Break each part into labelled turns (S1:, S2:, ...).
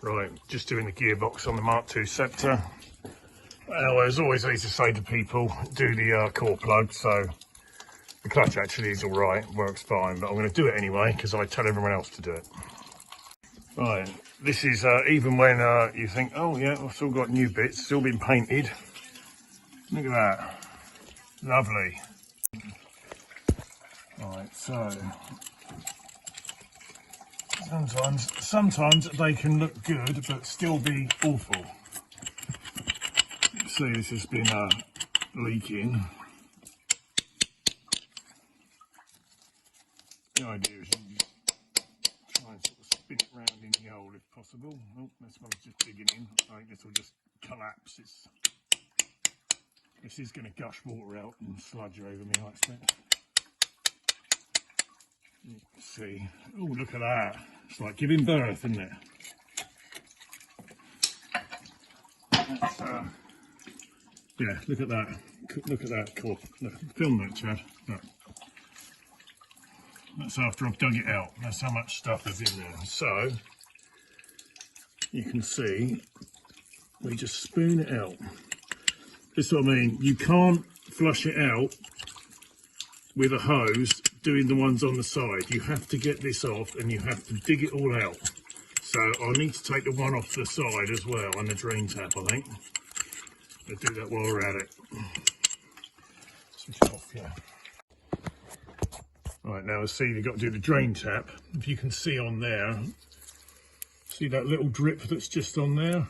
S1: Right, just doing the gearbox on the Mk2 Sceptre. Now, as always, I used to say to people, do the core plug. So the clutch actually is all right, works fine, but I'm going to do it anyway because I tell everyone else to do it. Right, this is even when you think, oh yeah, I've still got new bits, still been painted. Look at that, lovely. Right, so sometimes they can look good but still be awful. See, this has been leaking. The idea is you just try and sort of spin it round in the hole if possible. Oh, this one's just digging in. I think this will just collapse. This is going to gush water out and sludge over me, I expect. You can see. Oh, look at that. It's like giving birth, isn't it? That's, yeah, look at that. Look at that. Cool. Look, film that, Chad. Look. That's after I've dug it out. That's how much stuff is in there. So, you can see, we just spoon it out. This is what I mean. You can't flush it out with a hose doing the ones on the side. You have to get this off and you have to dig it all out. So I need to take the one off the side as well and the drain tap, I think. I'll do that while we're at it. Switch it off, yeah. Right, now see you've got to do the drain tap. If you can see on there, see that little drip that's just on there?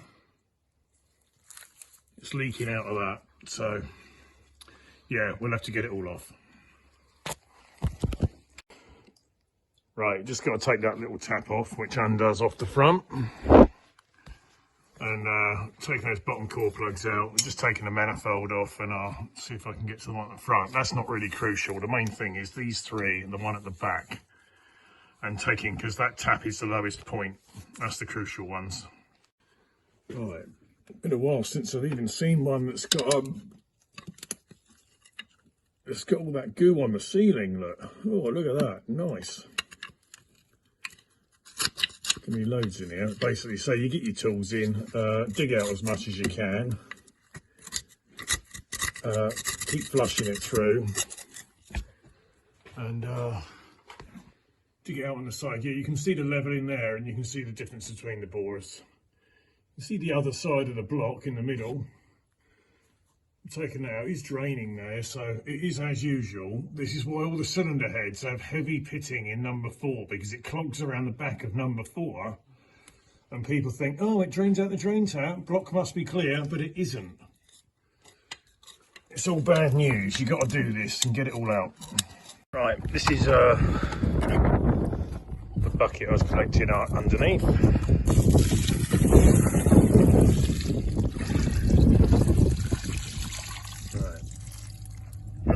S1: It's leaking out of that. So yeah, we'll have to get it all off. Right, just got to take that little tap off, which undoes off the front. And taking those bottom core plugs out, I'm just taking the manifold off and I'll see if I can get to the one at the front. That's not really crucial. The main thing is these three and the one at the back. And taking, because that tap is the lowest point. That's the crucial ones. Right, been a while since I've even seen one that's got all that goo on the ceiling, look. Oh, look at that, nice. Give me loads in here. Basically, so you get your tools in, dig out as much as you can, keep flushing it through, and dig it out on the side. Yeah, you can see the level in there, and you can see the difference between the bores. You see the other side of the block in the middle. Taken that out, it's draining there, so it is as usual. This is why all the cylinder heads have heavy pitting in number 4, because it clogs around the back of number 4 and people think, oh, it drains out the drain tap, block must be clear, but it isn't. It's all bad news. You've got to do this and get it all out. Right, this is the bucket I was collecting underneath.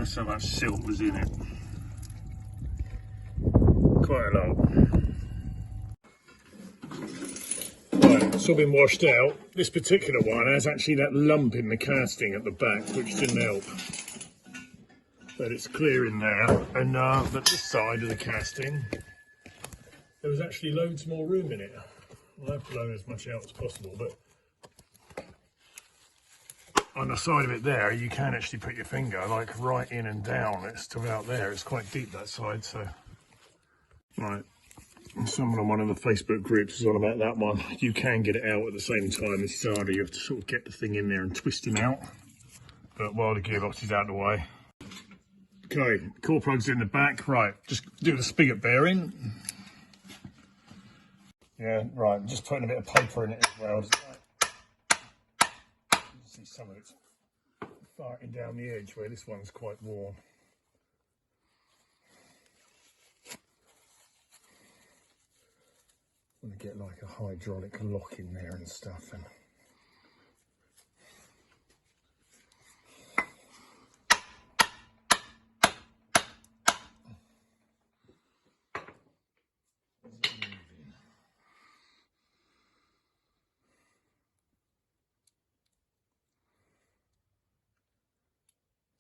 S1: So much silt was in it. Quite a lot. Right, it's all been washed out. This particular one has actually that lump in the casting at the back, which didn't help. But it's clear in there. And but this side of the casting, there was actually loads more room in it. I'll have to load as much out as possible, but on the side of it there, you can actually put your finger like right in and down. It's to about there. It's quite deep, that side. So, right. Someone on one of the Facebook groups is on about that one. You can get it out at the same time. This is harder. You have to sort of get the thing in there and twist him out. But while the gearbox is out of the way. Okay, core plugs in the back. Right, just do the spigot bearing. Yeah, right. Just putting a bit of paper in it as well. See some of it's farting down the edge where this one's quite warm. I'm going to get like a hydraulic lock in there and stuff. And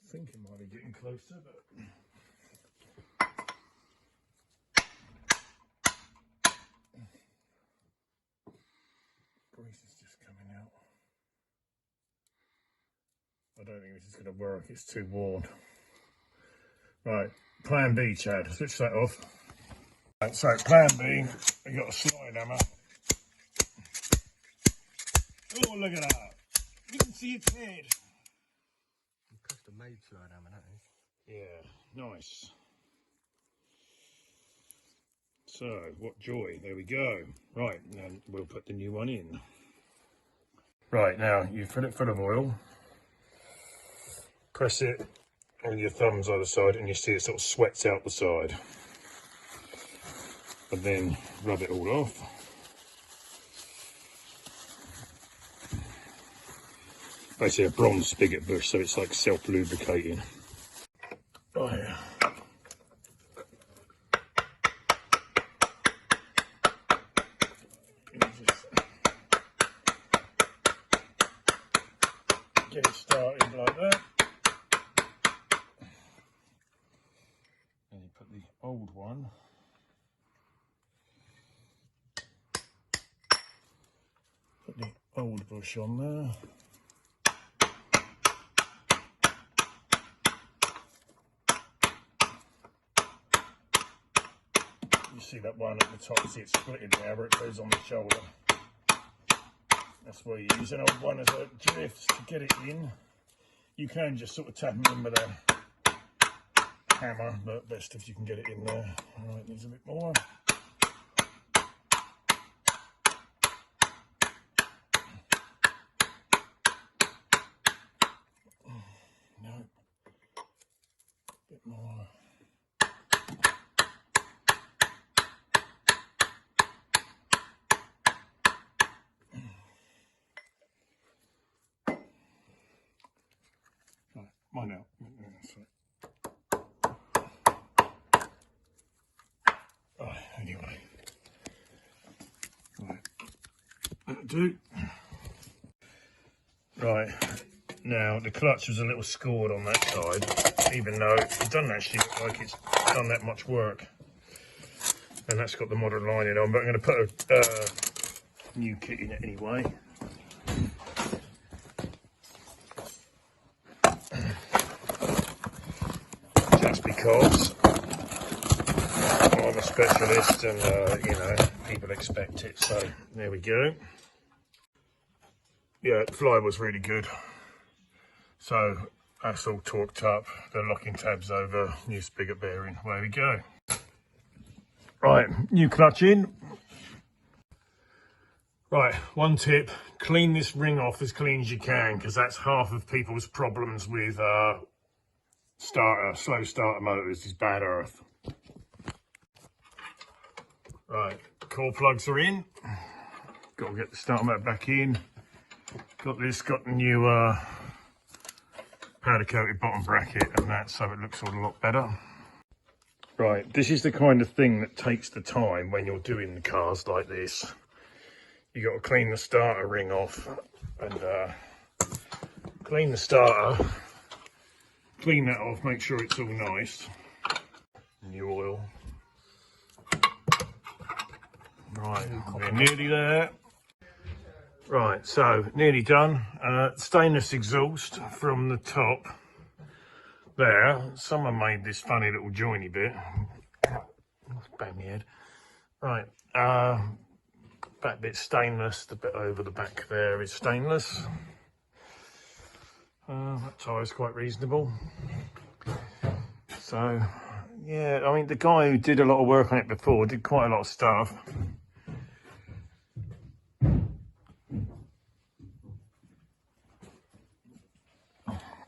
S1: I think it might be getting closer, but grease is just coming out. I don't think this is going to work, it's too worn. Right, plan B, Chad, switch that off. Right, so plan B, we got a slide hammer. Oh, look at that. You can see its head.
S2: Custom made slide hammer, that is.
S1: Yeah, nice. So, what joy, there we go. Right, now we'll put the new one in. Right, now you fill it full of oil. Press it on your thumbs either side and you see it sort of sweats out the side. And then rub it all off. Basically a bronze spigot bush, so it's like self-lubricating. Oh yeah. Get it started like that. And you put the old one bush on there. You see that one at the top, see it splitting there where it goes on the shoulder. That's where you use an old one as a drift to get it in. You can just sort of tap them in with a hammer, but best if you can get it in there. Alright, needs a bit more. No, a bit more. Mine out. Oh, anyway. Right. That'll do. Right. Now, the clutch was a little scored on that side, even though it doesn't actually look like it's done that much work. And that's got the modern lining on, but I'm going to put a new kit in it anyway. Just because I'm a specialist and, you know, people expect it. So, there we go. Yeah, the fly was really good. So, that's all torqued up. The locking tabs over, new spigot bearing. There we go. Right, new clutch in. Right, one tip, clean this ring off as clean as you can, because that's half of people's problems with slow starter motors is bad earth. Right, core plugs are in. Got to get the starter motor back in. Got the new powder coated bottom bracket and that, so it looks all a lot better. Right, this is the kind of thing that takes the time when you're doing the cars like this. You got to clean the starter ring off and clean the starter, clean that off, make sure it's all nice. New oil. Right, we're nearly there. Right, so nearly done. Stainless exhaust from the top there. Someone made this funny little joiny bit. Bang my head. Right, back bit stainless, the bit over the back there is stainless. That tyre's quite reasonable. So, yeah, I mean, the guy who did a lot of work on it before did quite a lot of stuff.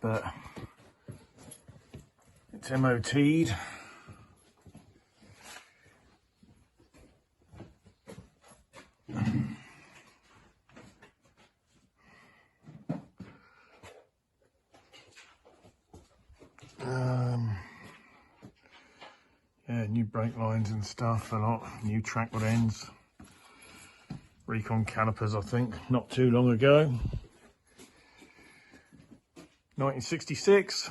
S1: But it's MOT'd. Yeah, new brake lines and stuff, a lot. New track rod ends. Recon calipers, I think, not too long ago. 1966.